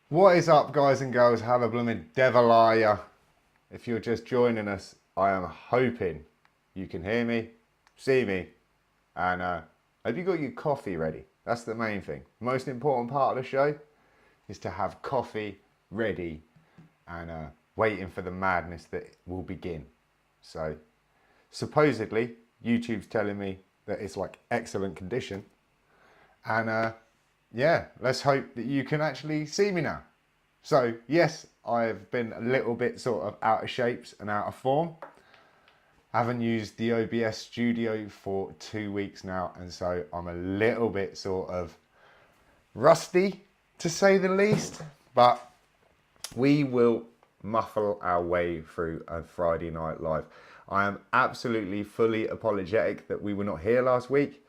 What is up, guys and girls? How the blooming devil are ya? If you're just joining us, I am hoping you can hear me, see me, and have you got your coffee ready? That's the main thing. Most important part of the show is to have coffee ready and waiting for the madness that will begin. So, supposedly, YouTube's telling me that it's like excellent condition, and yeah, let's hope that you can actually see me now. So yes, I've been a little bit sort of out of shapes and out of form. I haven't used the OBS studio for 2 weeks now, and so I'm a little bit sort of rusty to say the least, but we will muffle our way through a Friday night live. I am absolutely fully apologetic that we were not here last week.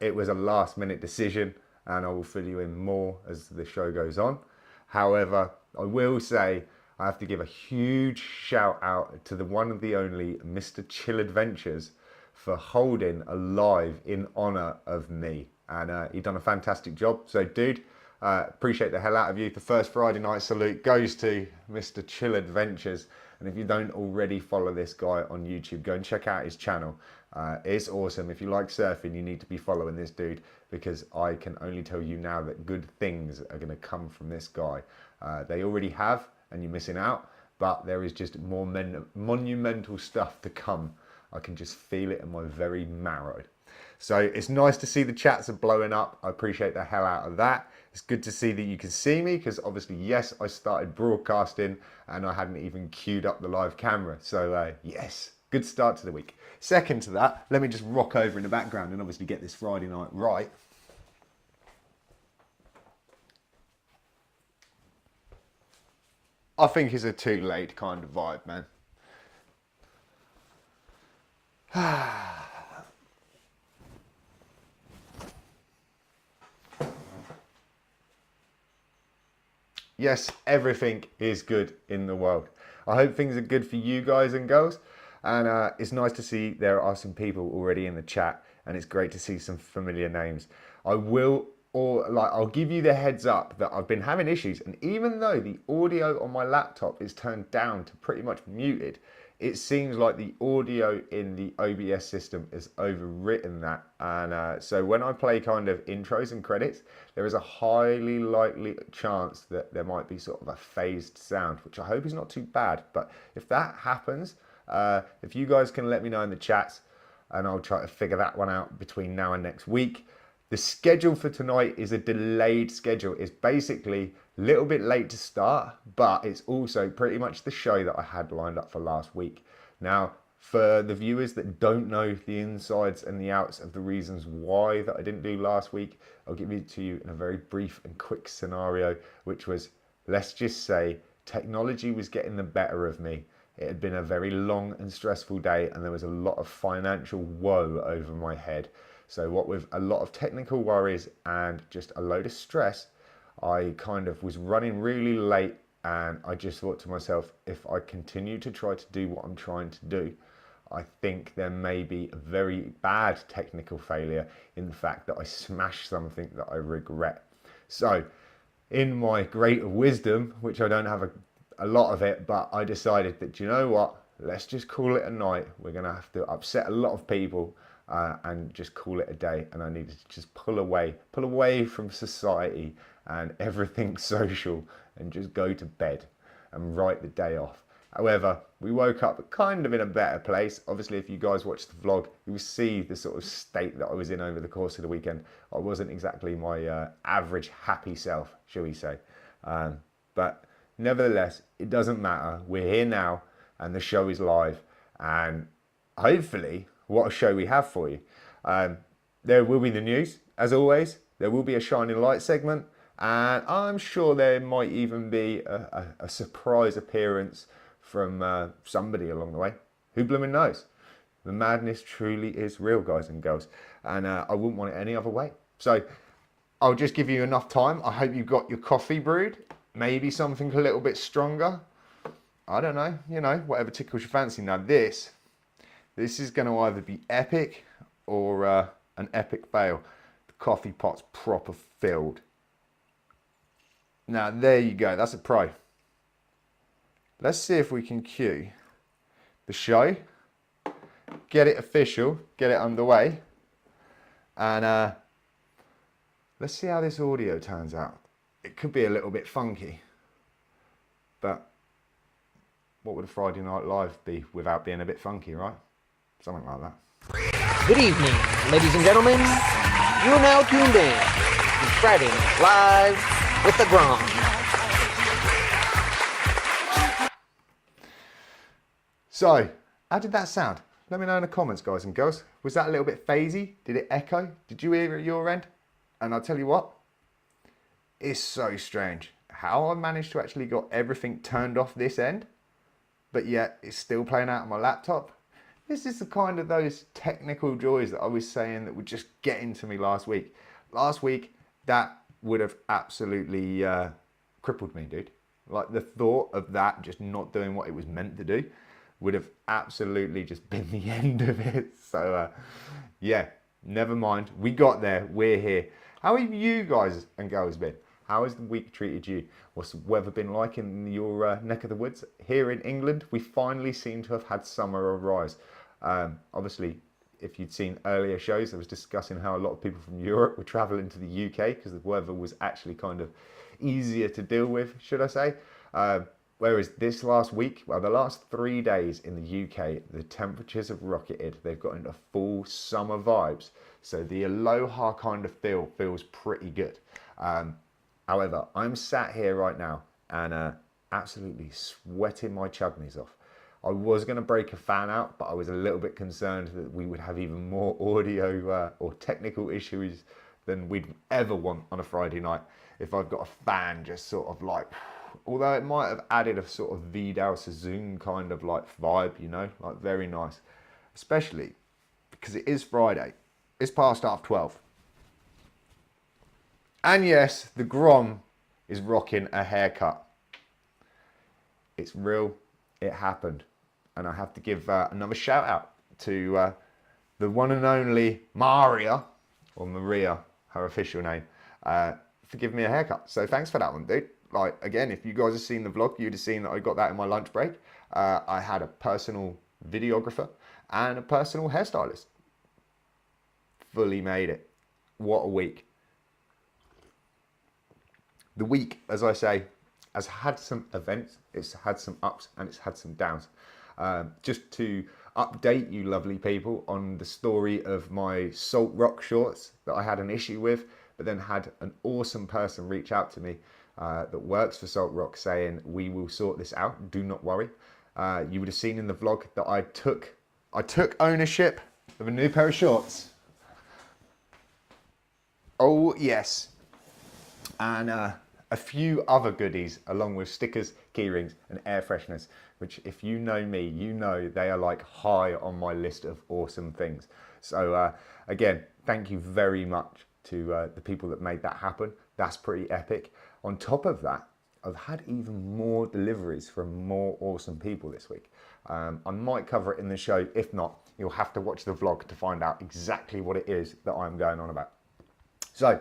It was a last minute decision, and I will fill you in more as the show goes on. However, I will say I have to give a huge shout out to the one and the only Mr. Chill Adventures for holding a live in honor of me. And he done a fantastic job. So, dude, appreciate the hell out of you. The first Friday night salute goes to Mr. Chill Adventures. And if you don't already follow this guy on YouTube, go and check out his channel. It's awesome. If you like surfing, you need to be following this dude, because I can only tell you now that good things are going to come from this guy. They already have, and you're missing out, but there is just more monumental stuff to come. I can just feel it in my very marrow. So it's nice to see the chats are blowing up. I appreciate the hell out of that. It's good to see that you can see me, because obviously, yes, I started broadcasting and I hadn't even queued up the live camera. So yes, good start to the week. Second to that, let me just rock over in the background and obviously get this Friday night right. I think it's a too late kind of vibe, man. Yes, everything is good in the world. I hope things are good for you guys and girls. And it's nice to see there are some people already in the chat, and it's great to see some familiar names. I'll give you the heads up that I've been having issues, and even though the audio on my laptop is turned down to pretty much muted, it seems like the audio in the OBS system has overwritten that. And so when I play kind of intros and credits, there is a highly likely chance that there might be sort of a phased sound, which I hope is not too bad. But if that happens, if you guys can let me know in the chats, and I'll try to figure that one out between now and next week. The schedule for tonight is a delayed schedule. It's basically a little bit late to start, but it's also pretty much the show that I had lined up for last week. Now, for the viewers that don't know the insides and the outs of the reasons why that I didn't do last week, I'll give it to you in a very brief and quick scenario, which was, let's just say, technology was getting the better of me. It had been a very long and stressful day, and there was a lot of financial woe over my head. So what with a lot of technical worries and just a load of stress, I kind of was running really late, and I just thought to myself, if I continue to try to do what I'm trying to do, I think there may be a very bad technical failure in the fact that I smashed something that I regret. So in my greater wisdom, which I don't have a lot of it, but I decided that, you know what, let's just call it a night. We're going to have to upset a lot of people and just call it a day. And I needed to just pull away from society and everything social, and just go to bed and write the day off. However, we woke up kind of in a better place. Obviously, if you guys watch the vlog, you will see the sort of state that I was in over the course of the weekend. I wasn't exactly my average happy self, shall we say. But nevertheless, it doesn't matter. We're here now, and the show is live. And hopefully, what a show we have for you. There will be the news, as always. There will be a Shining Light segment. And I'm sure there might even be a surprise appearance from somebody along the way. Who blooming knows? The madness truly is real, guys and girls. And I wouldn't want it any other way. So I'll just give you enough time. I hope you've got your coffee brewed. Maybe something a little bit stronger. I don't know, whatever tickles your fancy. Now this is going to either be epic or an epic fail. The coffee pot's proper filled. Now, there you go. That's a pro. Let's see if we can cue the show, get it official, get it underway, and let's see how this audio turns out. It could be a little bit funky, but what would a Friday Night Live be without being a bit funky, right? Something like that. Good evening, ladies and gentlemen. You are now tuned in to Friday Night Live with the Grom. So, how did that sound? Let me know in the comments, guys and girls. Was that a little bit phasey? Did it echo? Did you hear it at your end? And I'll tell you what, it's so strange how I managed to actually got everything turned off this end, but yet it's still playing out on my laptop. This is the kind of those technical joys that I was saying that were just getting to me last week. Last week, that would have absolutely crippled me, dude. Like the thought of that just not doing what it was meant to do would have absolutely just been the end of it. So yeah, never mind. We got there, we're here. How have you guys and girls been? How has the week treated you? What's the weather been like in your neck of the woods? Here in England, we finally seem to have had summer arise. Obviously, if you'd seen earlier shows, I was discussing how a lot of people from Europe were travelling to the UK because the weather was actually kind of easier to deal with, should I say. Whereas this last week, well, the last 3 days in the UK, the temperatures have rocketed. They've got into full summer vibes. So the Aloha kind of feels pretty good. However, I'm sat here right now and absolutely sweating my chudnies off. I was going to break a fan out, but I was a little bit concerned that we would have even more audio or technical issues than we'd ever want on a Friday night if I've got a fan just sort of like, although it might have added a sort of Vidal Sassoon kind of like vibe, you know, like very nice, especially because it is Friday. It's past 12:30. And yes, the Grom is rocking a haircut. It's real. It happened. And I have to give another shout out to the one and only Maria, or Maria, her official name, for giving me a haircut. So thanks for that one, dude. Like, again, if you guys have seen the vlog, you'd have seen that I got that in my lunch break. I had a personal videographer and a personal hairstylist. Fully made it. What a week. The week, as I say, has had some events, it's had some ups and it's had some downs. Just to update you lovely people on the story of my Salt Rock shorts that I had an issue with, but then had an awesome person reach out to me that works for Salt Rock saying, we will sort this out, do not worry. You would have seen in the vlog that I took ownership of a new pair of shorts. Oh yes. And a few other goodies along with stickers, keyrings and air fresheners, which if you know me, you know they are like high on my list of awesome things. So again, thank you very much to the people that made that happen. That's pretty epic. On top of that, I've had even more deliveries from more awesome people this week. I might cover it in the show. If not, you'll have to watch the vlog to find out exactly what it is that I'm going on about. So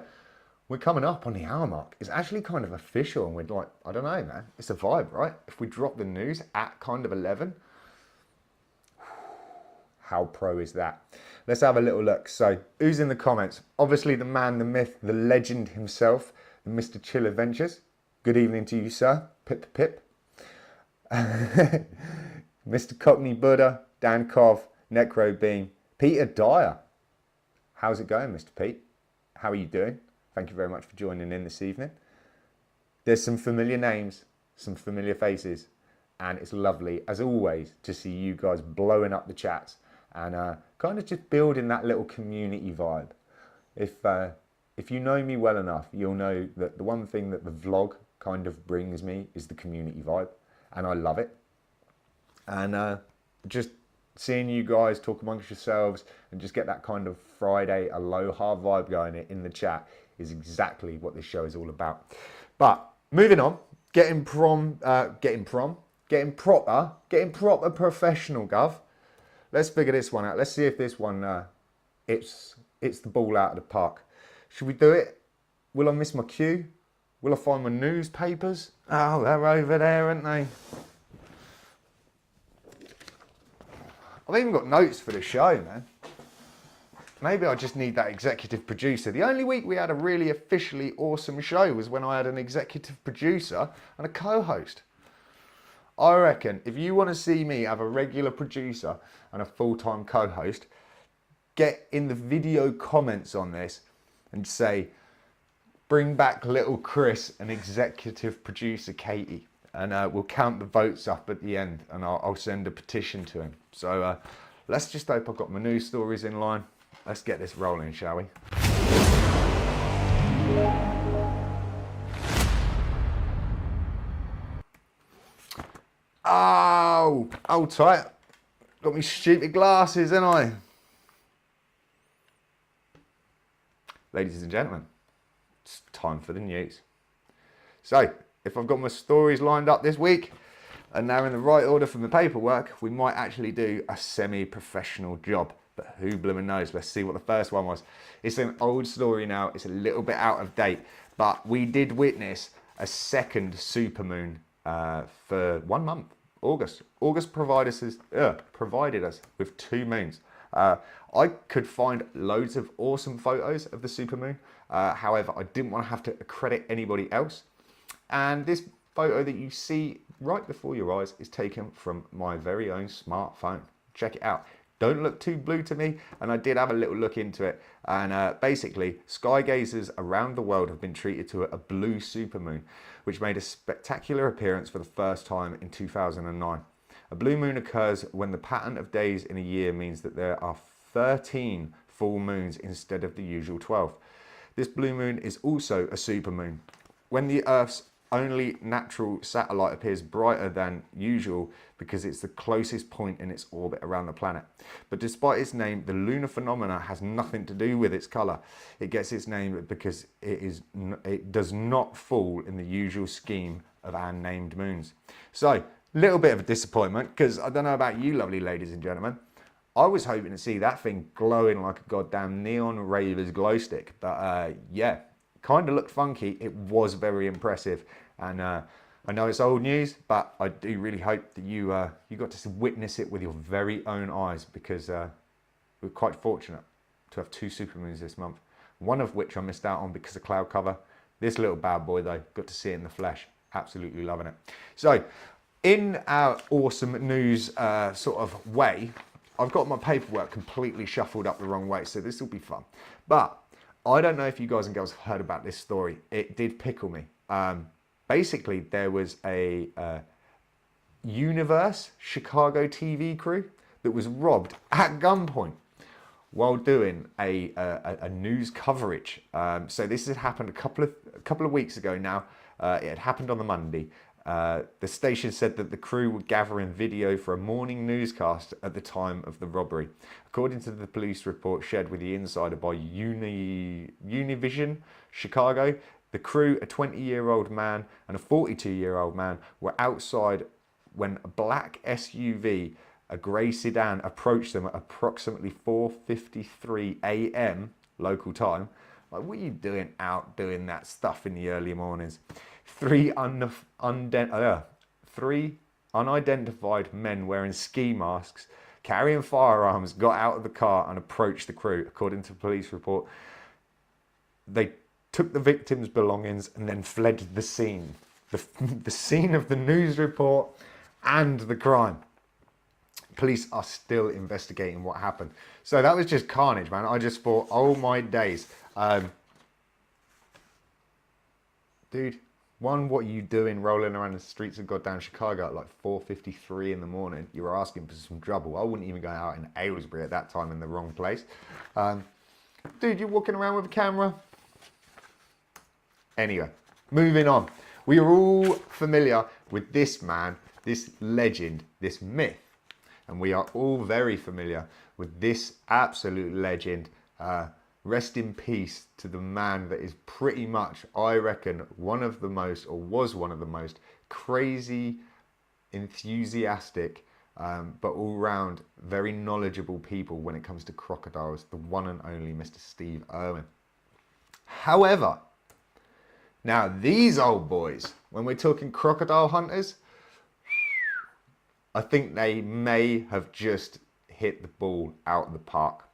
we're coming up on the hour mark. It's actually kind of official and we're like, I don't know, man. It's a vibe, right? If we drop the news at kind of 11, how pro is that? Let's have a little look. So who's in the comments? Obviously the man, the myth, the legend himself, Mr. Chill Adventures. Good evening to you, sir. Pip, pip. Mr. Cockney Buddha, Dan Cov, Necro Beam, Peter Dyer. How's it going, Mr. Pete? How are you doing? Thank you very much for joining in this evening. There's some familiar names, some familiar faces, and it's lovely, as always, to see you guys blowing up the chats and kind of just building that little community vibe. If you know me well enough, you'll know that the one thing that the vlog kind of brings me is the community vibe, and I love it. And just seeing you guys talk amongst yourselves and just get that kind of Friday aloha vibe going in the chat is exactly what this show is all about. But moving on, getting proper professional, Gov. Let's figure this one out. Let's see if this one it's the ball out of the park. Should we do it? Will I miss my cue? Will I find my newspapers? Oh, they're over there, aren't they? I've even got notes for the show, man. Maybe I just need that executive producer. The only week we had a really officially awesome show was when I had an executive producer and a co-host. I reckon if you want to see me have a regular producer and a full-time co-host, get in the video comments on this and say, bring back little Chris and executive producer Katie. And we'll count the votes up at the end and I'll send a petition to him. So let's just hope I've got my news stories in line. Let's get this rolling, shall we? Oh, hold tight. Got me stupid glasses, ain't I? Ladies and gentlemen, it's time for the news. So, if I've got my stories lined up this week, and they're in the right order from the paperwork, we might actually do a semi-professional job. But who blooming knows? Let's see what the first one was. It's an old story now. It's a little bit out of date. But we did witness a second supermoon for 1 month, August. August provided us with 2 moons. I could find loads of awesome photos of the supermoon. However, I didn't want to have to accredit anybody else. And this photo that you see right before your eyes is taken from my very own smartphone. Check it out. Don't look too blue to me, and I did have a little look into it. And basically, sky gazers around the world have been treated to a blue supermoon, which made a spectacular appearance for the first time in 2009. A blue moon occurs when the pattern of days in a year means that there are 13 full moons instead of the usual 12. This blue moon is also a supermoon. When the Earth's only natural satellite appears brighter than usual because it's the closest point in its orbit around the planet. But despite its name, the lunar phenomena has nothing to do with its colour. It gets its name because it does not fall in the usual scheme of our named moons. So, little bit of a disappointment, because I don't know about you lovely ladies and gentlemen, I was hoping to see that thing glowing like a goddamn neon raver's glow stick. But yeah, kind of looked funky. It was very impressive. And I know it's old news, but I do really hope that you got to witness it with your very own eyes, because we're quite fortunate to have 2 supermoons this month. One of which I missed out on because of cloud cover. This little bad boy though, got to see it in the flesh. Absolutely loving it. So, in our awesome news sort of way, I've got my paperwork completely shuffled up the wrong way, so this will be fun. But I don't know if you guys and girls have heard about this story. It did pickle me. Basically, there was a Universe Chicago TV crew that was robbed at gunpoint while doing a news coverage. So this had happened a couple of weeks ago now. It had happened on the Monday. The station said that the crew were gathering video for a morning newscast at the time of the robbery. According to the police report shared with the Insider by Univision Chicago, the crew, a 20-year-old man and a 42-year-old man, were outside when a black SUV, a grey sedan, approached them at approximately 4:53 a.m. local time. Like, what are you doing out doing that stuff in the early mornings? Three unidentified men wearing ski masks, carrying firearms, got out of the car and approached the crew. According to the police report, they took the victim's belongings and then fled the scene. The scene of the news report and the crime. Police are still investigating what happened. So that was just carnage, man. I just thought, oh my days. Dude, what are you doing rolling around the streets of goddamn Chicago at like 4:53 in the morning? You were asking for some trouble. I wouldn't even go out in Aylesbury at that time, in the wrong place. Dude, you're walking around with a camera. Anyway, moving on. We are all familiar with this man, this legend, this myth. And we are all very familiar with this absolute legend. Rest in peace to the man that is pretty much, I reckon, one of the most, or was one of the most crazy, enthusiastic, but all round very knowledgeable people when it comes to crocodiles, the one and only Mr. Steve Irwin. However, Now, these old boys, when we're talking crocodile hunters, I think they may have just hit the ball out of the park.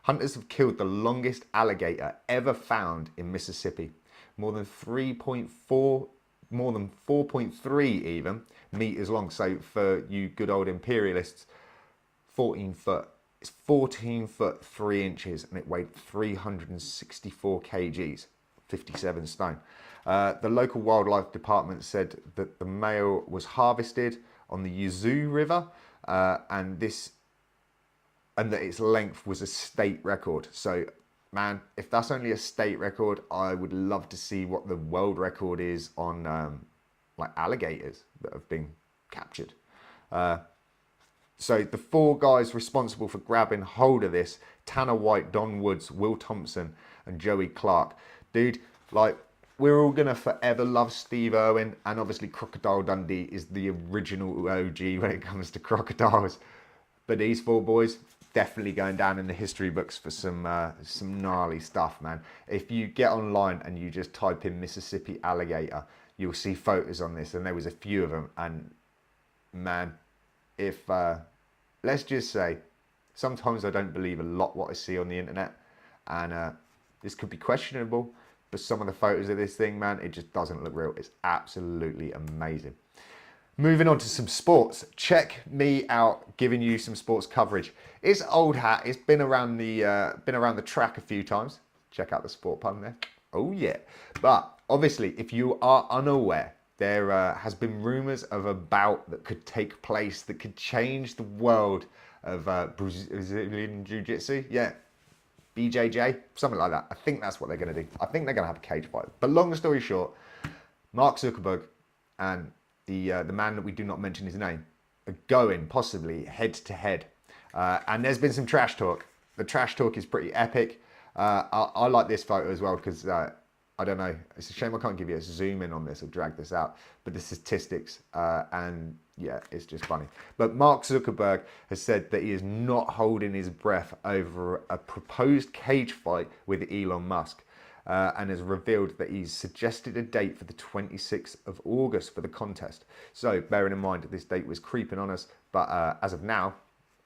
Hunters have killed the longest alligator ever found in Mississippi. More than 4.3 even meters long. So for you good old imperialists, 14 foot. It's 14 foot 3 inches and it weighed 364 kgs, 57 stone. The local wildlife department said that the male was harvested on the Yazoo River and that its length was a state record. So, man, if that's only a state record, I would love to see what the world record is on like alligators that have been captured. So the 4 guys responsible for grabbing hold of this, Tanner White, Don Woods, Will Thompson, and Joey Clark. Dude, like, we're all going to forever love Steve Irwin, and obviously Crocodile Dundee is the original OG when it comes to crocodiles. But these 4 boys, definitely going down in the history books for some gnarly stuff, man. If you get online and you just type in Mississippi alligator, you'll see photos on this, and there was a few of them. And man, if let's just say, sometimes I don't believe a lot what I see on the internet, and this could be questionable, but some of the photos of this thing, man, it just doesn't look real. It's absolutely amazing. Moving on to some sports. Check me out giving you some sports coverage. It's old hat. It's been around the track a few times. Check out the sport pun there. Oh yeah. But obviously, if you are unaware, there has been rumours of a bout that could take place that could change the world of Brazilian Jiu-Jitsu. Yeah, BJJ, something like that. I think that's what they're going to do. I think they're going to have a cage fight. But long story short, Mark Zuckerberg and the man that we do not mention his name are going possibly head to head. And there's been some trash talk. The trash talk is pretty epic. I like this photo as well because I don't know. It's a shame I can't give you a zoom in on this or drag this out. But the statistics and yeah, it's just funny. But Mark Zuckerberg has said that he is not holding his breath over a proposed cage fight with Elon Musk. And has revealed that he's suggested a date for the 26th of August for the contest. So bearing in mind that this date was creeping on us, but as of now,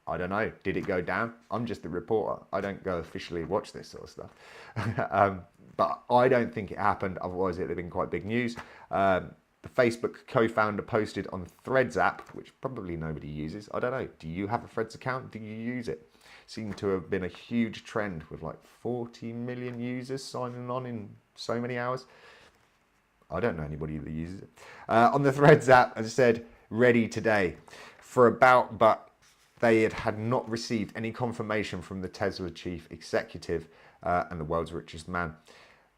I don't know. Did it go down? I'm just the reporter. I don't go officially watch this sort of stuff. But I don't think it happened. Otherwise, it would have been quite big news. The Facebook co-founder posted on the Threads app, which probably nobody uses. I don't know. Do you have a Threads account? Do you use it? Seemed to have been a huge trend with like 40 million users signing on in so many hours. I don't know anybody that uses it. On the Threads app, as I said, ready today for about, but they had not received any confirmation from the Tesla chief executive and the world's richest man.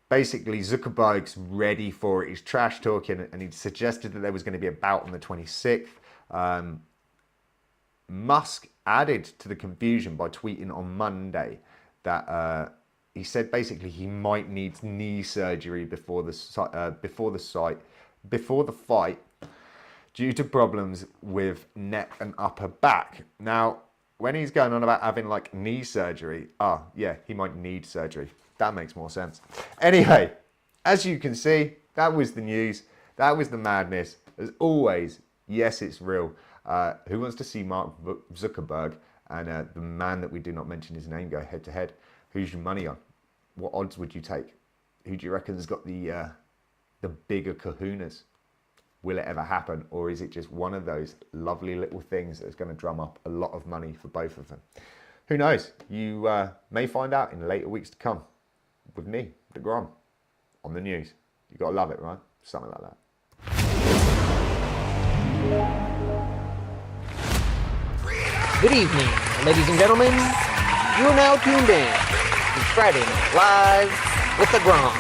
Basically, Zuckerberg's ready for it. He's trash talking, and he suggested that there was going to be a bout on the 26th. Musk added to the confusion by tweeting on Monday that he said basically he might need knee surgery before the fight due to problems with neck and upper back. Now, when he's going on about having like knee surgery, yeah, he might need surgery. That makes more sense. Anyway, as you can see, that was the news. That was the madness. As always, yes, it's real. Who wants to see Mark Zuckerberg and the man that we do not mention his name go head to head? Who's your money on? What odds would you take? Who do you reckon has got the bigger kahunas? Will it ever happen, or is it just one of those lovely little things that's going to drum up a lot of money for both of them? Who knows? You may find out in later weeks to come with me, the Grom, on the news. You got to love it, right? Something like that. Good evening, ladies and gentlemen. You are now tuned in to Friday Night Live with the Grom.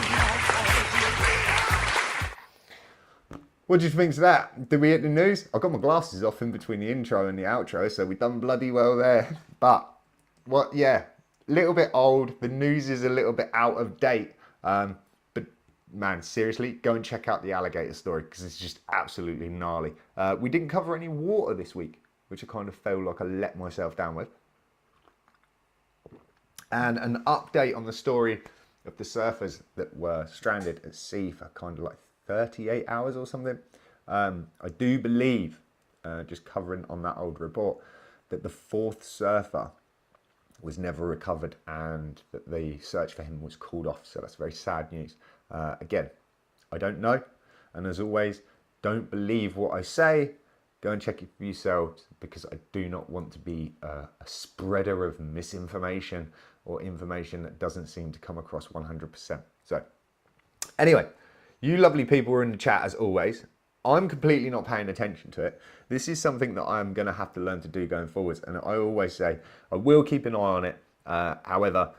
What do you think of that? Did we hit the news? I got my glasses off in between the intro and the outro, so we've done bloody well there. But, yeah, a little bit old. The news is a little bit out of date. But, man, seriously, go and check out the alligator story because it's just absolutely gnarly. We didn't cover any water this week, which I kind of felt like I let myself down with. And an update on the story of the surfers that were stranded at sea for kind of like 38 hours or something. I do believe, just covering on that old report, that the fourth surfer was never recovered and that the search for him was called off. So that's very sad news. Again, I don't know. And as always, don't believe what I say. Go and check it for yourselves, because I do not want to be a spreader of misinformation or information that doesn't seem to come across 100%. So anyway, you lovely people are in the chat as always. I'm completely not paying attention to it. This is something that I'm going to have to learn to do going forwards. And I always say I will keep an eye on it. However,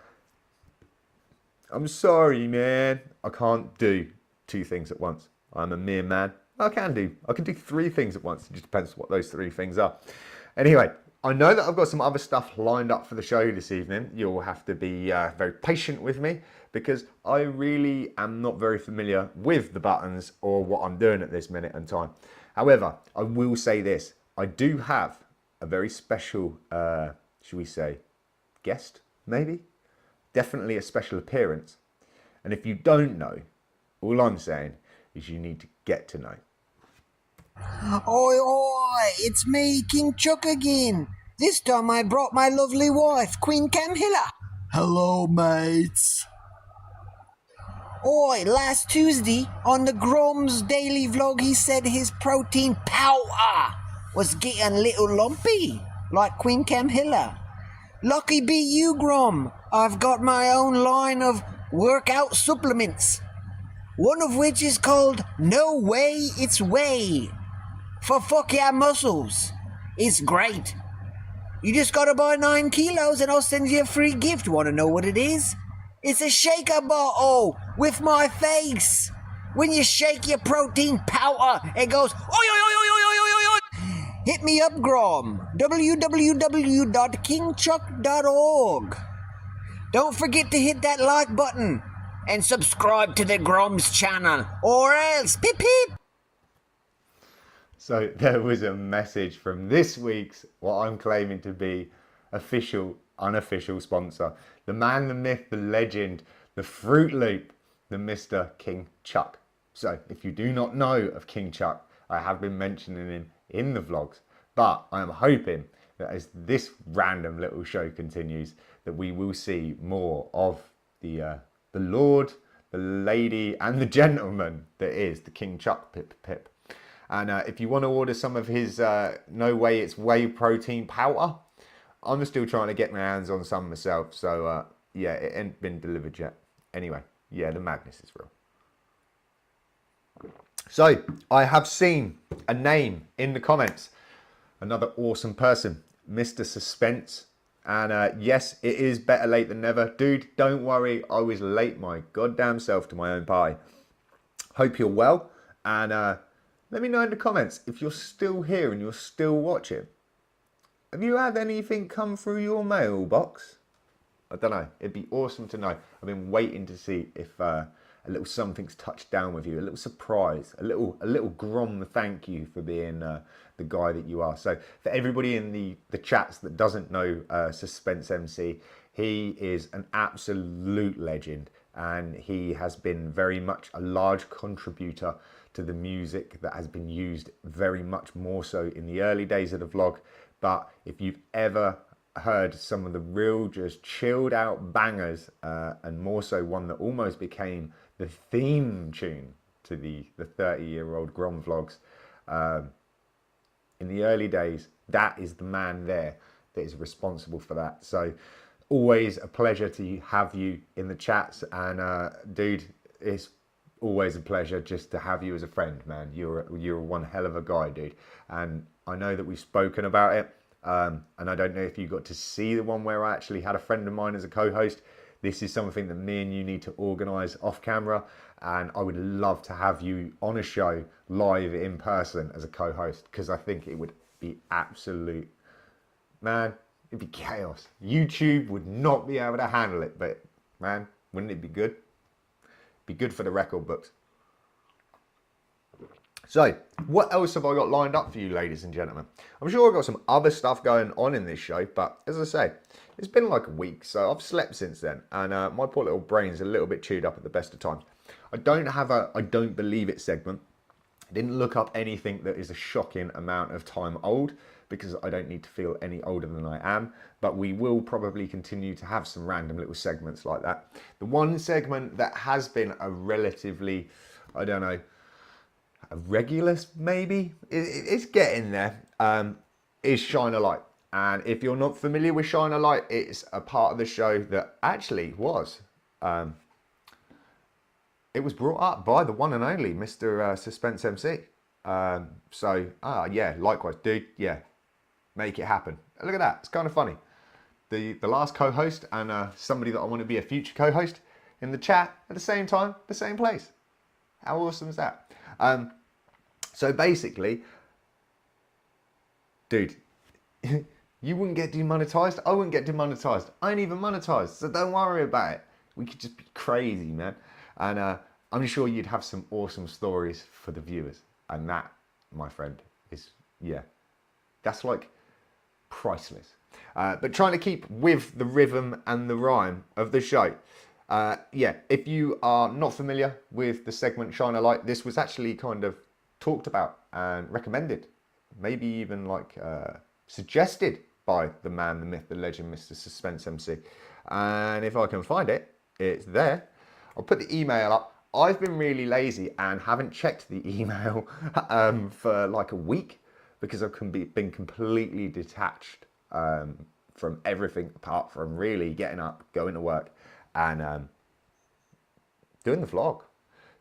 I'm sorry, man. I can't do two things at once. I'm a mere man. I can do 3 things at once. It just depends what those 3 things are. Anyway, I know that I've got some other stuff lined up for the show this evening. You'll have to be very patient with me, because I really am not very familiar with the buttons or what I'm doing at this minute in time. However, I will say this. I do have a very special, should we say, guest, maybe? Definitely a special appearance. And if you don't know, all I'm saying is you need to get to know. Oi, oi, it's me, King Chuck again. This time I brought my lovely wife, Queen Camilla. Hello, mates. Oi, last Tuesday, on the Grom's daily vlog, he said his protein powder was getting a little lumpy, like Queen Camilla. Lucky be you, Grom. I've got my own line of workout supplements. One of which is called No Way It's Way. For fuck your muscles. It's great. You just gotta buy 9 kilos and I'll send you a free gift. Wanna know what it is? It's a shaker bottle with my face. When you shake your protein powder, it goes oi oi oi oi oi oi oi oi. Hit me up, Grom. www.kingchuck.org. Don't forget to hit that like button and subscribe to the Grom's channel, or else peep peep. So there was a message from this week's, what I'm claiming to be official, unofficial sponsor. The man, the myth, the legend, the Fruit Loop, the Mr. King Chuck. So if you do not know of King Chuck, I have been mentioning him in the vlogs, but I am hoping that as this random little show continues, that we will see more of the Lord, the lady, and the gentleman that is the King Chuck Pip Pip. And if you want to order some of his No Way It's Whey protein powder, I'm still trying to get my hands on some myself. So yeah, it ain't been delivered yet. Anyway, yeah, the madness is real. So I have seen a name in the comments. Another awesome person, Mr. Suspense. And yes, it is better late than never. Dude, don't worry. I was late my goddamn self to my own pie. Hope you're well. And let me know in the comments if you're still here and you're still watching. Have you had anything come through your mailbox? I don't know. It'd be awesome to know. I've been waiting to see if a little something's touched down with you. A little surprise. A little Grom thank you for being the guy that you are. So for everybody in the chats that doesn't know Suspense MC, he is an absolute legend. And he has been very much a large contributor to the music that has been used very much more so in the early days of the vlog. But if you've ever heard some of the real just chilled out bangers, and more so one that almost became the theme tune to the 30-year-old Grom vlogs, in the early days, that is the man there that is responsible for that. So always a pleasure to have you in the chats, and dude, it's always a pleasure just to have you as a friend, man. You're one hell of a guy, dude. And I know that we've spoken about it, and I don't know if you got to see the one where I actually had a friend of mine as a co-host. This is something that me and you need to organise off camera, and I would love to have you on a show live in person as a co-host, because I think it would be absolute, man, it'd be chaos. YouTube would not be able to handle it, but man, wouldn't it be good? Be good for the record books. So What else have I got lined up for you, ladies and gentlemen? I'm sure I've got some other stuff going on in this show, but as I say, it's been like a week, so I've slept since then, and my poor little brain's a little bit chewed up at the best of times. I don't have a I don't believe it segment. I didn't look up anything that is a shocking amount of time old, because I don't need to feel any older than I am, but we will probably continue to have some random little segments like that. The one segment that has been a relatively, I don't know, a regular maybe, it's getting there, is Shine a Light. And if you're not familiar with Shine a Light, it's a part of the show that actually was, it was brought up by the one and only Mr. Suspense MC. Yeah, likewise, dude, yeah, make it happen. Look at that, it's kind of funny. The last co-host and somebody that I want to be a future co-host in the chat at the same time, the same place. How awesome is that? So basically, dude, you wouldn't get demonetized. I wouldn't get demonetized. I ain't even monetized, so don't worry about it. We could just be crazy, man. And I'm sure you'd have some awesome stories for the viewers. And that, my friend, is, yeah, that's like priceless. But trying to keep with the rhythm and the rhyme of the show. Yeah, if you are not familiar with the segment Shine a Light, this was actually kind of talked about and recommended, maybe even like suggested by the man, the myth, the legend, Mr. Suspense MC. And if I can find it, it's there. I'll put the email up. I've been really lazy and haven't checked the email for like a week, because I've been completely detached from everything apart from really getting up, going to work, and doing the vlog.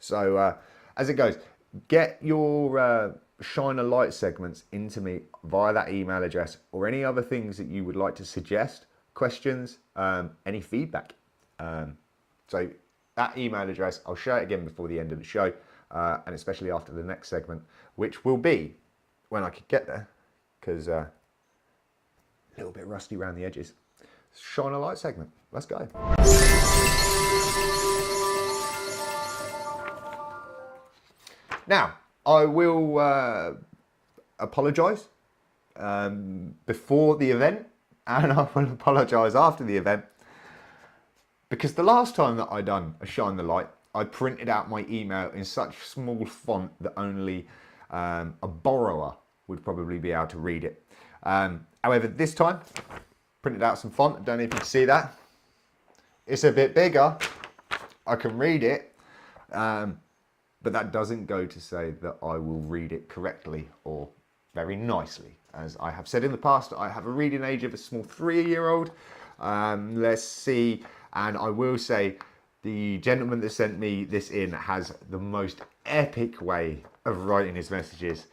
So as it goes, get your Shine a Light segments into me via that email address, or any other things that you would like to suggest, questions, any feedback. So that email address, I'll share it again before the end of the show, and especially after the next segment, which will be when I could get there, because a little bit rusty around the edges. Shine a Light segment. Let's go. Now, I will apologise before the event, and I will apologise after the event, because the last time that I done a Shine the Light, I printed out my email in such small font that only a borrower would probably be able to read it. However, this time, printed out some font. I don't know if you can see that. It's a bit bigger. I can read it. But that doesn't go to say that I will read it correctly or very nicely. As I have said in the past, I have a reading age of a small 3-year-old. Let's see. And I will say, the gentleman that sent me this in has the most epic way of writing his messages.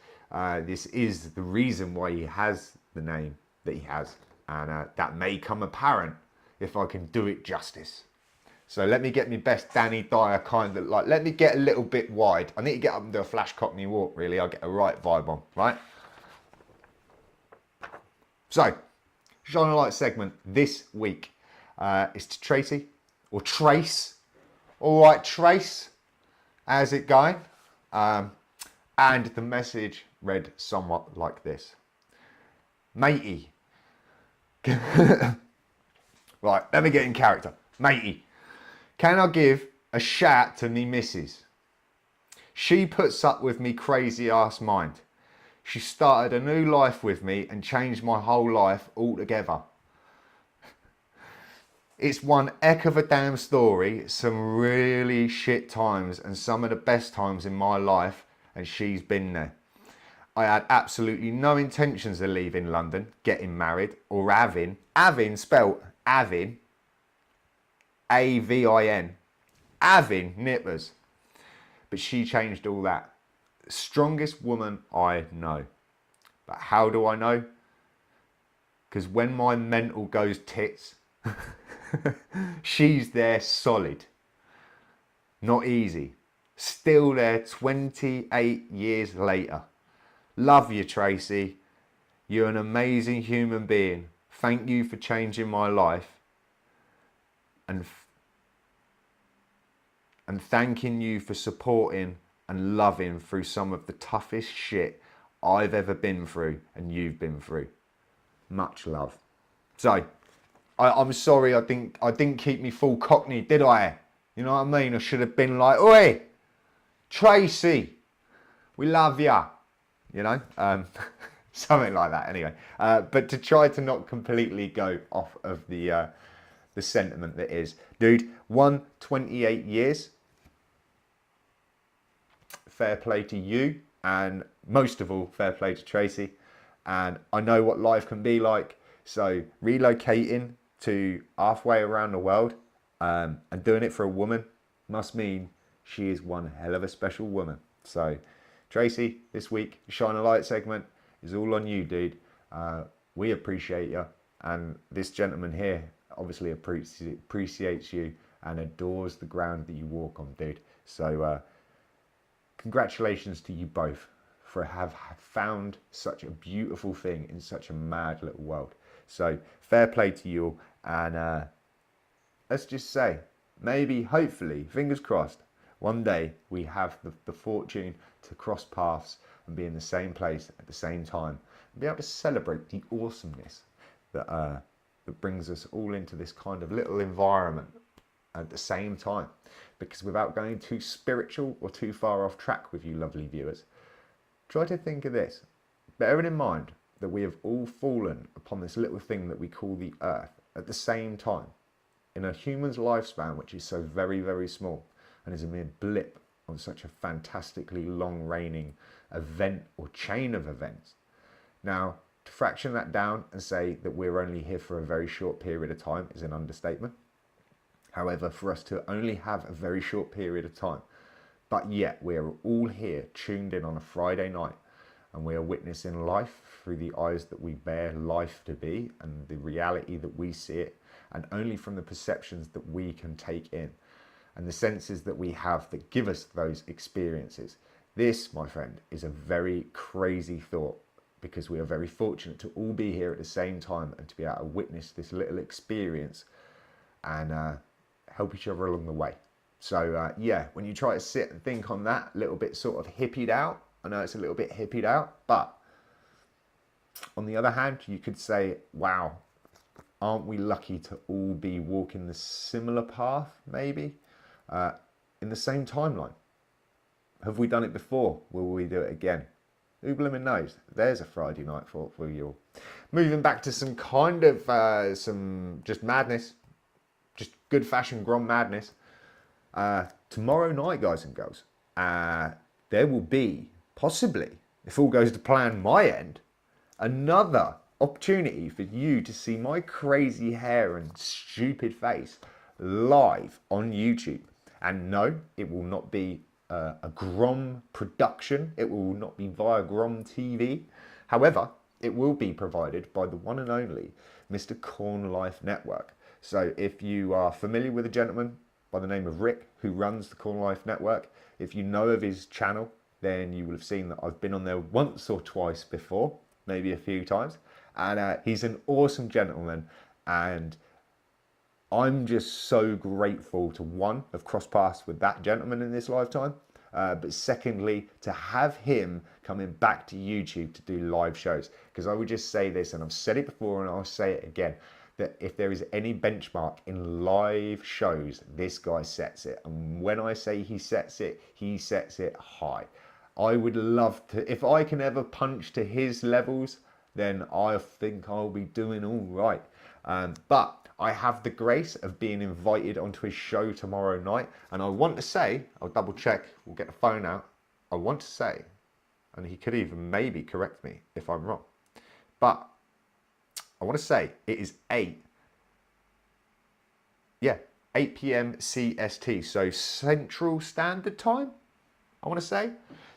This is the reason why he has the name that he has. And that may come apparent if I can do it justice. So let me get my best Danny Dyer kind of like, let me get a little bit wide. I need to get up and do a flash cockney walk, really. I'll get a right vibe on, right? So, Shine a Light segment this week is to Tracy, or Trace. All right, Trace, how's it going? And the message read somewhat like this. Matey. Right, let me get in character. Matey. Can I give a shout to me missus? She puts up with me crazy ass mind. She started a new life with me and changed my whole life altogether. It's one heck of a damn story, some really shit times and some of the best times in my life, and she's been there. I had absolutely no intentions of leaving London, getting married, or having spelt having, A-V-I-N, having nippers. But she changed all that. Strongest woman I know. But how do I know? Because when my mental goes tits, she's there solid. Not easy. Still there 28 years later. Love you, Tracy. You're an amazing human being. Thank you for changing my life. And thanking you for supporting and loving through some of the toughest shit I've ever been through and you've been through. Much love. So, I'm sorry I didn't keep me full cockney, did I? You know what I mean? I should have been like, oi, Tracy, we love ya. You know? Something like that anyway. But to try to not completely go off of the sentiment that is, dude, 28 years. Fair play to you, and most of all, fair play to Tracy. And I know what life can be like. So relocating to halfway around the world and doing it for a woman must mean she is one hell of a special woman. So Tracy, this week, Shine a Light segment is all on you, dude. We appreciate you. And this gentleman here obviously appreciates you and adores the ground that you walk on, dude. So congratulations to you both for have found such a beautiful thing in such a mad little world. So fair play to you all, and let's just say, maybe, hopefully, fingers crossed, one day we have the fortune to cross paths and be in the same place at the same time and be able to celebrate the awesomeness that that brings us all into this kind of little environment at the same time. Because without going too spiritual or too far off track with you lovely viewers, try to think of this, bearing in mind that we have all fallen upon this little thing that we call the earth at the same time, in a human's lifespan which is so very, very small and is a mere blip on such a fantastically long reigning event or chain of events. Now, to fraction that down and say that we're only here for a very short period of time is an understatement. However, for us to only have a very short period of time, but yet we are all here tuned in on a Friday night, and we are witnessing life through the eyes that we bear life to be and the reality that we see it, and only from the perceptions that we can take in and the senses that we have that give us those experiences. This, my friend, is a very crazy thought, because we are very fortunate to all be here at the same time and to be able to witness this little experience and help each other along the way. So yeah, when you try to sit and think on that, a little bit sort of hippied out, I know it's a little bit hippied out, but on the other hand, you could say, wow, aren't we lucky to all be walking the similar path, maybe, in the same timeline? Have we done it before? Will we do it again? Who blooming knows? There's a Friday night thought for you all. Moving back to some kind of, some just madness, just good fashion Grom madness. Tomorrow night, guys and girls, there will be, possibly, if all goes to plan my end, another opportunity for you to see my crazy hair and stupid face live on YouTube. And no, it will not be a Grom production. It will not be via GromTV. However, it will be provided by the one and only Mr. Corn Life Network. So if you are familiar with a gentleman by the name of Rick, who runs the Corn Life Network, if you know of his channel, then you will have seen that I've been on there once or twice before, maybe a few times. And he's an awesome gentleman, and I'm just so grateful to, one, have crossed paths with that gentleman in this lifetime, but secondly, to have him coming back to YouTube to do live shows. Because I would just say this, and I've said it before and I'll say it again, that if there is any benchmark in live shows, this guy sets it. And when I say he sets it high. I would love to, if I can ever punch to his levels, then I think I'll be doing all right. But I have the grace of being invited onto his show tomorrow night. And I want to say, I'll double check, we'll get the phone out. I want to say, and he could even maybe correct me if I'm wrong, but I want to say it is 8 p.m. CST, so Central Standard Time, I want to say.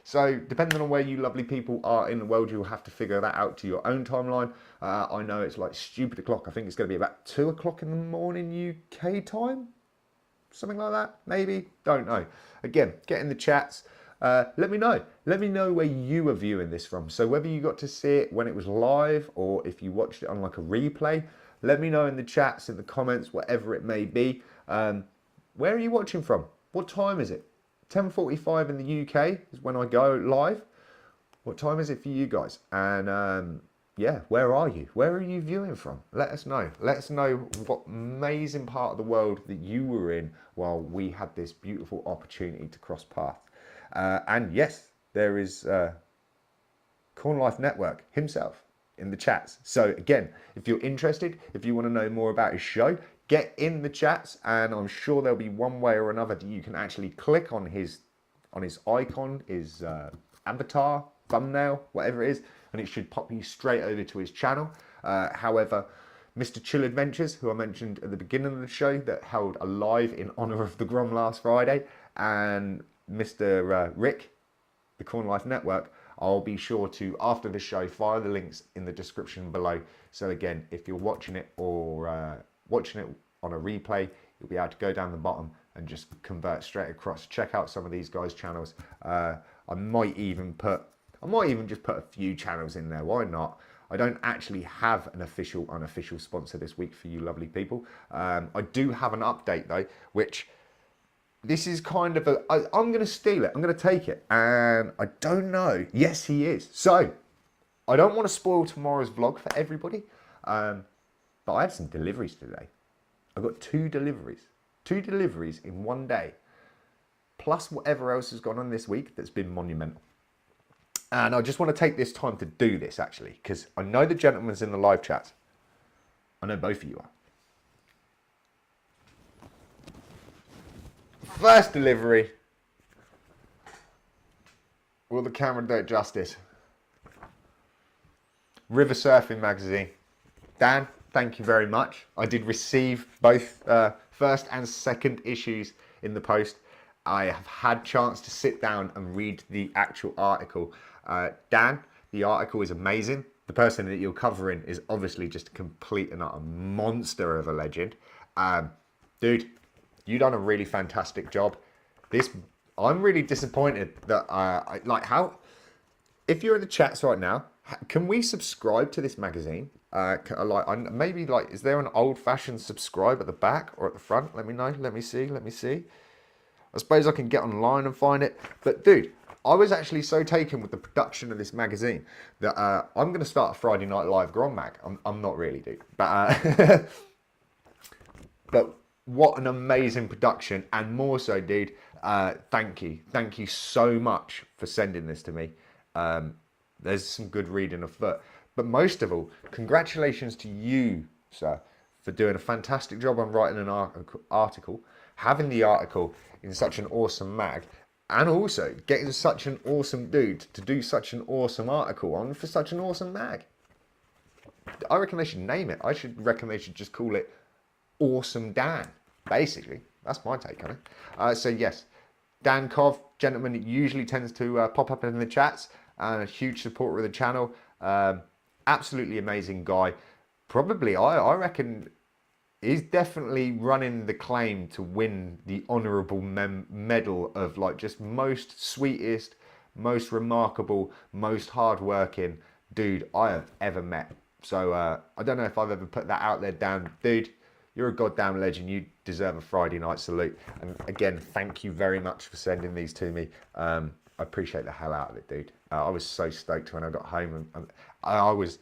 So depending on where you lovely people are in the world, you'll have to figure that out to your own timeline. I know it's like stupid o'clock. I think it's going to be about 2 o'clock in the morning UK time, something like that, maybe, don't know. Again, get in the chats. Let me know. Let me know where you were viewing this from. So whether you got to see it when it was live or if you watched it on like a replay, let me know in the chats, in the comments, whatever it may be. Where are you watching from? What time is it? 10:45 in the UK is when I go live. What time is it for you guys? And yeah, where are you? Where are you viewing from? Let us know. Let us know what amazing part of the world that you were in while we had this beautiful opportunity to cross paths. And yes, there is Corn Life Network himself in the chats. So again, if you're interested, if you want to know more about his show, get in the chats, and I'm sure there'll be one way or another that you can actually click on his icon, his avatar, thumbnail, whatever it is, and it should pop you straight over to his channel. However, Mr. Chill Adventures, who I mentioned at the beginning of the show, that held a live in honour of the Grom last Friday, and Mr. Rick, the Corn Life Network, I'll be sure to, after the show, fire the links in the description below. So again, if you're watching it or watching it on a replay, you'll be able to go down the bottom and just convert straight across. Check out some of these guys' channels. I might even just put a few channels in there. Why not? I don't actually have an official, unofficial sponsor this week for you lovely people. I do have an update though, which this is kind of I'm going to steal it. I'm going to take it. And I don't know. Yes, he is. So I don't want to spoil tomorrow's vlog for everybody. But I had some deliveries today. I got 2 deliveries. 2 deliveries in one day. Plus whatever else has gone on this week that's been monumental. And I just want to take this time to do this actually, because I know the gentleman's in the live chats. I know both of you are. First delivery. Will the camera do it justice? River Surfing magazine. Dan, thank you very much. I did receive both first and second issues in the post. I have had chance to sit down and read the actual article. Dan, the article is amazing. The person that you're covering is obviously just a complete and utter monster of a legend. Dude, you've done a really fantastic job. I'm really disappointed that if you're in the chats right now, can we subscribe to this magazine? Maybe is there an old-fashioned subscribe at the back or at the front? Let me know. Let me see. I suppose I can get online and find it. But dude, I was actually so taken with the production of this magazine that I'm going to start a Friday Night Live Grom mag. I'm not really, dude. But but what an amazing production, and more so, dude. Thank you so much for sending this to me. There's some good reading afoot, but most of all, congratulations to you, sir, for doing a fantastic job on writing an article, having the article in such an awesome mag, and also getting such an awesome dude to do such an awesome article on for such an awesome mag. I reckon they should name it. I reckon they should just call it Awesome Dan. Basically, that's my take on it. So yes, Dan Cov, gentleman that usually tends to pop up in the chats, and a huge supporter of the channel. Absolutely amazing guy. Probably, I reckon, he's definitely running the claim to win the honourable medal of just most sweetest, most remarkable, most hardworking dude I have ever met. So I don't know if I've ever put that out there, Dan. Dude, you're a goddamn legend. You deserve a Friday night salute. And again, thank you very much for sending these to me. I appreciate the hell out of it, dude. I was so stoked when I got home, and I was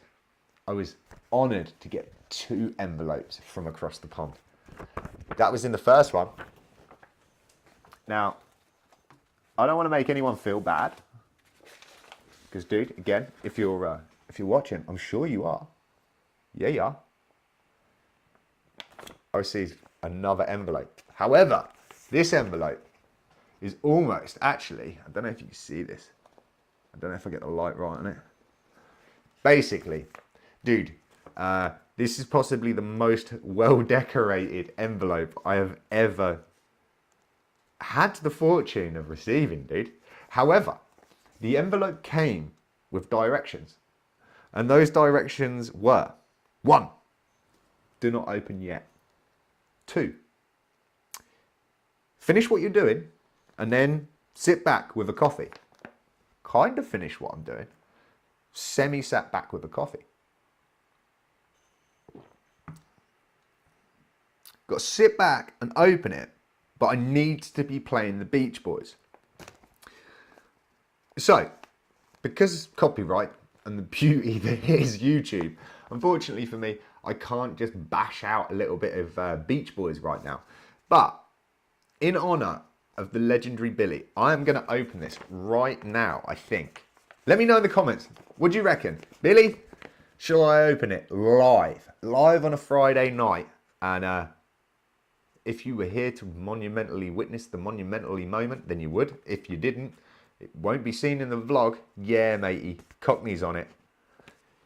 honoured to get 2 envelopes from across the pond. That was in the first one. Now, I don't want to make anyone feel bad, because, dude, again, if you're watching, I'm sure you are. Yeah, you are. I received another envelope. However, this envelope is almost, actually, I don't know if you can see this. I don't know if I get the light right on it. Basically, dude, this is possibly the most well-decorated envelope I have ever had the fortune of receiving, dude. However, the envelope came with directions. And those directions were: 1, do not open yet. 2, finish what you're doing and then sit back with a coffee. Kind of finish what I'm doing. Sat back with a coffee. Got to sit back and open it, but I need to be playing the Beach Boys. So, because copyright and the beauty that is YouTube, unfortunately for me, I can't just bash out a little bit of Beach Boys right now. But in honor of the legendary Billy, I am going to open this right now, I think. Let me know in the comments. What do you reckon? Billy, shall I open it live? Live on a Friday night. And if you were here to monumentally witness the monumentally moment, then you would. If you didn't, it won't be seen in the vlog. Yeah, matey. Cockney's on it.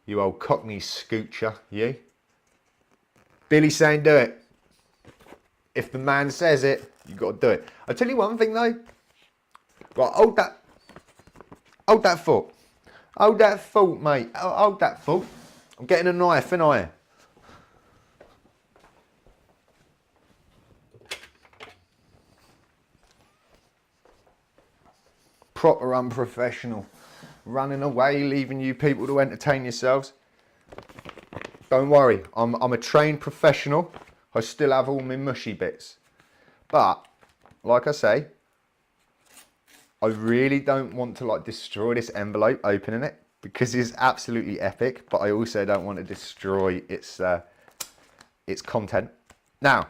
You old Cockney scoocher, you. Billy's saying do it. If the man says it, you got to do it. I'll tell you one thing though. Right, hold that thought. Hold that thought, mate. Hold that thought. I'm getting a knife, ain't I? Proper unprofessional. Running away, leaving you people to entertain yourselves. Don't worry, I'm a trained professional. I still have all my mushy bits. But, like I say, I really don't want to like destroy this envelope opening it because it's absolutely epic, but I also don't want to destroy its content. Now,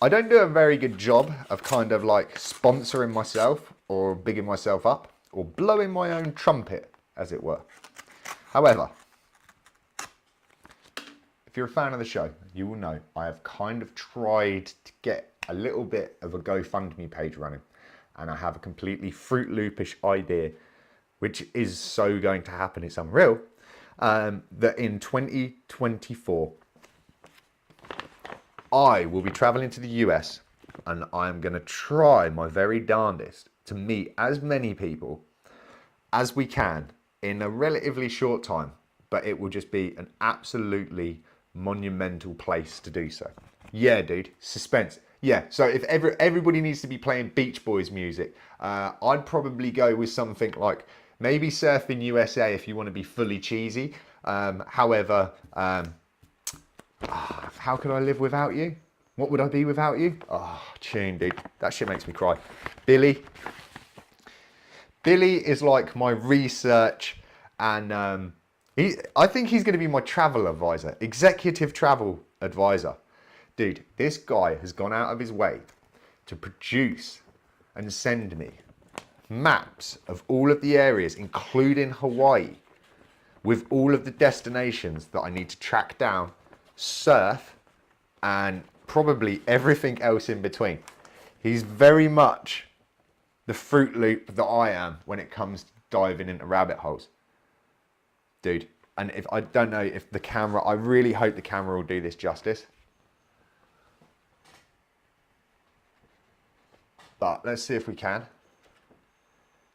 I don't do a very good job of kind of like sponsoring myself or bigging myself up or blowing my own trumpet, as it were. However, if you're a fan of the show, you will know I have kind of tried to get a little bit of a GoFundMe page running, and I have a completely Fruit Loopish idea, which is so going to happen, it's unreal, that in 2024, I will be traveling to the US, and I am going to try my very darndest to meet as many people as we can in a relatively short time, but it will just be an absolutely monumental place to do so. Yeah, dude, suspense. Yeah, so if everybody needs to be playing Beach Boys music, I'd probably go with something like maybe Surfing USA if you want to be fully cheesy. However, how could I live without you? What would I be without you? Oh, tune, dude. That shit makes me cry. Billy is like my research and I think he's going to be my travel advisor, executive travel advisor. Dude, this guy has gone out of his way to produce and send me maps of all of the areas, including Hawaii, with all of the destinations that I need to track down, surf, and probably everything else in between. He's very much the Fruit Loop that I am when it comes to diving into rabbit holes. Dude, and if I don't know if the camera, I really hope the camera will do this justice. But let's see if we can.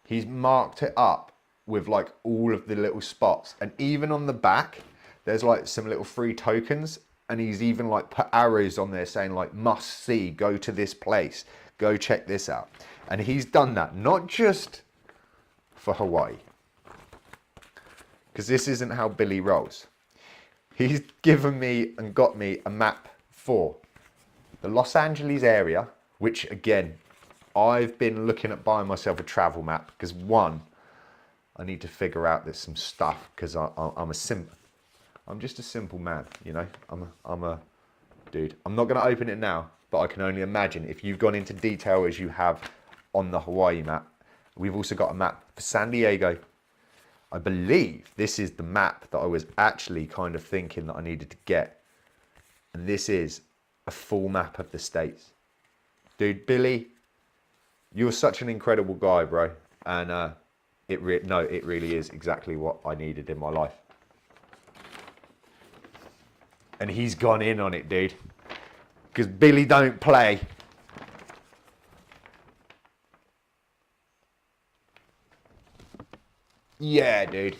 He's marked it up with like all of the little spots, and even on the back there's like some little free tokens, and he's even like put arrows on there saying like must see, go to this place, go check this out. And he's done that not just for Hawaii, because this isn't how Billy rolls. He's given me and got me a map for the Los Angeles area, which again, I've been looking at buying myself a travel map because one, I need to figure out there's some stuff because I'm just a simple man, you know. I'm a dude. I'm not going to open it now, but I can only imagine if you've gone into detail as you have on the Hawaii map. We've also got a map for San Diego. I believe this is the map that I was actually kind of thinking that I needed to get. And this is a full map of the states. Dude, Billy, you're such an incredible guy, bro. And it really is exactly what I needed in my life. And he's gone in on it, dude. Because Billy don't play. Yeah, dude.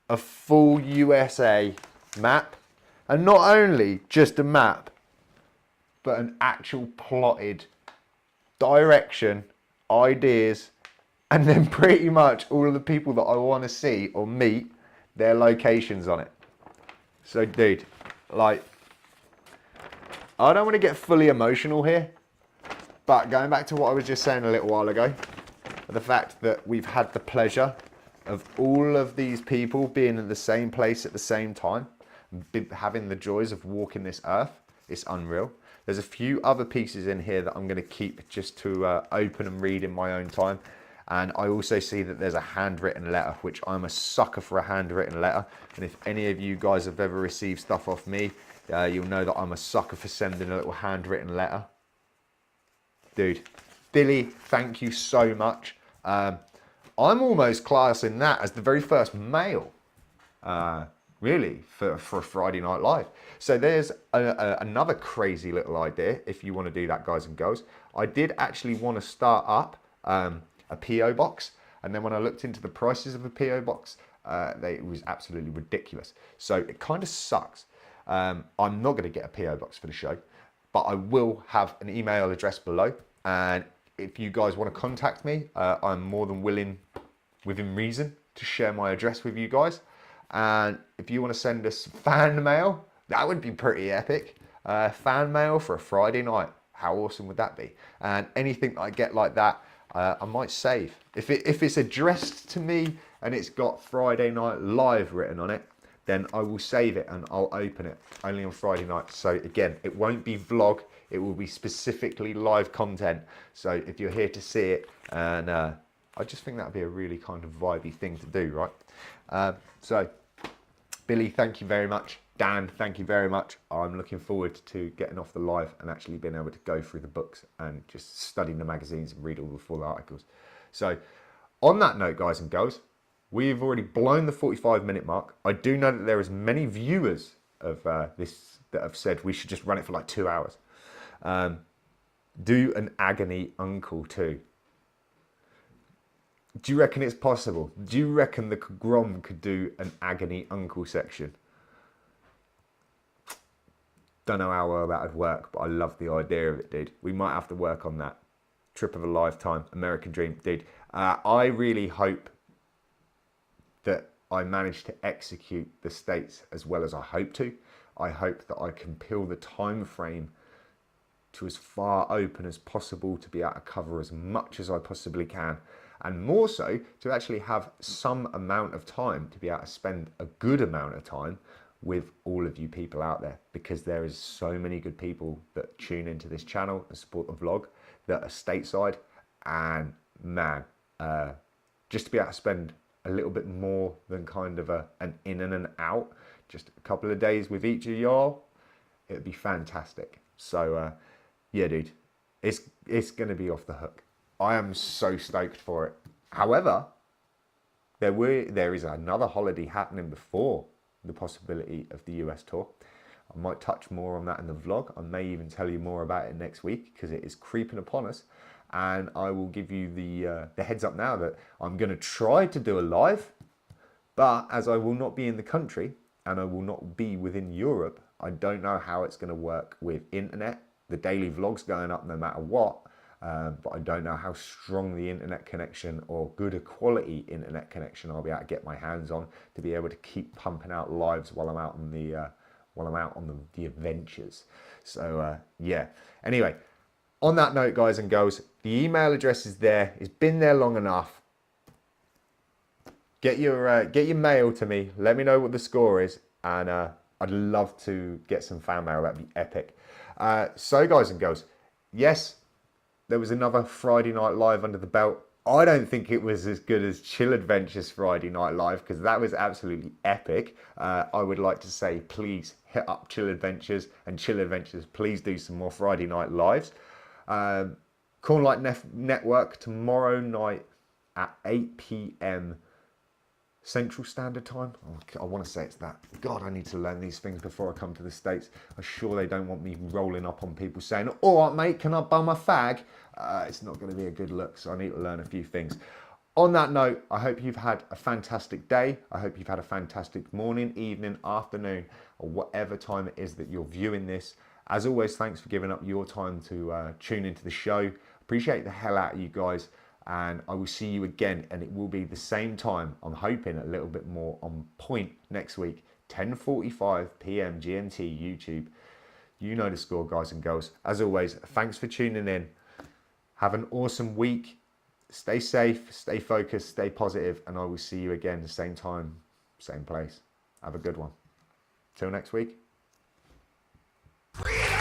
A full USA map. And not only just a map, but an actual plotted direction, ideas, and then pretty much all of the people that I want to see or meet, their locations on it. So, dude, like, I don't want to get fully emotional here, but going back to what I was just saying a little while ago, the fact that we've had the pleasure of all of these people being in the same place at the same time, having the joys of walking this earth. It's unreal. There's a few other pieces in here that I'm going to keep just to open and read in my own time. And I also see that there's a handwritten letter, which I'm a sucker for a handwritten letter. And if any of you guys have ever received stuff off me, you'll know that I'm a sucker for sending a little handwritten letter. Dude, Billy, thank you so much. I'm almost classing that as the very first mail, really, for a Friday Night Live. So there's another crazy little idea, if you want to do that, guys and girls. I did actually want to start up a PO box, and then when I looked into the prices of a PO box, it was absolutely ridiculous. So it kind of sucks. I'm not going to get a PO box for the show, but I will have an email address below, and if you guys want to contact me, I'm more than willing, within reason, to share my address with you guys. And if you want to send us fan mail, that would be pretty epic. Fan mail for a Friday night, how awesome would that be? And anything that I get like that, I might save. If it's addressed to me and it's got Friday Night Live written on it, then I will save it and I'll open it only on Friday night. So again, it won't be vlog, it will be specifically live content. So if you're here to see it, and I just think that'd be a really kind of vibey thing to do, right? So Billy, thank you very much. Dan, thank you very much. I'm looking forward to getting off the live and actually being able to go through the books and just studying the magazines and read all the full articles. So on that note, guys and girls, we've already blown the 45-minute mark. I do know that there is many viewers of this that have said we should just run it for like 2 hours. Do an agony uncle too. Do you reckon it's possible? Do you reckon the Grom could do an agony uncle section? Don't know how well that would work, but I love the idea of it, dude. We might have to work on that. Trip of a lifetime, American dream, dude. I really hope that I manage to execute the states as well as I hope to. I hope that I can peel the time frame to as far open as possible to be able to cover as much as I possibly can. And more so, to actually have some amount of time to be able to spend a good amount of time with all of you people out there, because there is so many good people that tune into this channel and support the vlog that are stateside. And man, just to be able to spend a little bit more than kind of an in and an out, just a couple of days with each of y'all, it'd be fantastic. So yeah, dude, it's gonna be off the hook. I am so stoked for it. However, there is another holiday happening before the possibility of the US tour. I might touch more on that in the vlog. I may even tell you more about it next week, because it is creeping upon us. And I will give you the heads up now that I'm going to try to do a live, but as I will not be in the country and I will not be within Europe, I don't know how it's going to work with internet. The daily vlog's going up no matter what. But I don't know how strong the internet connection or good a quality internet connection I'll be able to get my hands on to be able to keep pumping out lives while I'm out on the adventures. So yeah. Anyway, on that note, guys and girls, the email address is there. It's been there long enough. Get your mail to me. Let me know what the score is, and I'd love to get some fan mail. That'd be epic. So, guys and girls, yes. There was another Friday Night Live under the belt. I don't think it was as good as Chill Adventures Friday Night Live, because that was absolutely epic. I would like to say, please hit up Chill Adventures, and Chill Adventures, please do some more Friday Night Lives. Cornlight Network tomorrow night at 8 p.m. Central Standard Time. Oh, I want to say it's that. God, I need to learn these things before I come to the States. I'm sure they don't want me rolling up on people saying, all right, mate, can I bum a fag? It's not going to be a good look, so I need to learn a few things. On that note, I hope you've had a fantastic day. I hope you've had a fantastic morning, evening, afternoon, or whatever time it is that you're viewing this. As always, thanks for giving up your time to tune into the show. Appreciate the hell out of you guys. And I will see you again, and it will be the same time. I'm hoping a little bit more on point next week, 10:45 p.m. GMT YouTube. You know the score, guys and girls. As always, thanks for tuning in. Have an awesome week. stay safe, stay focused, stay positive, and I will see you again the same time, same place. Have a good one. Till next week. Freedom!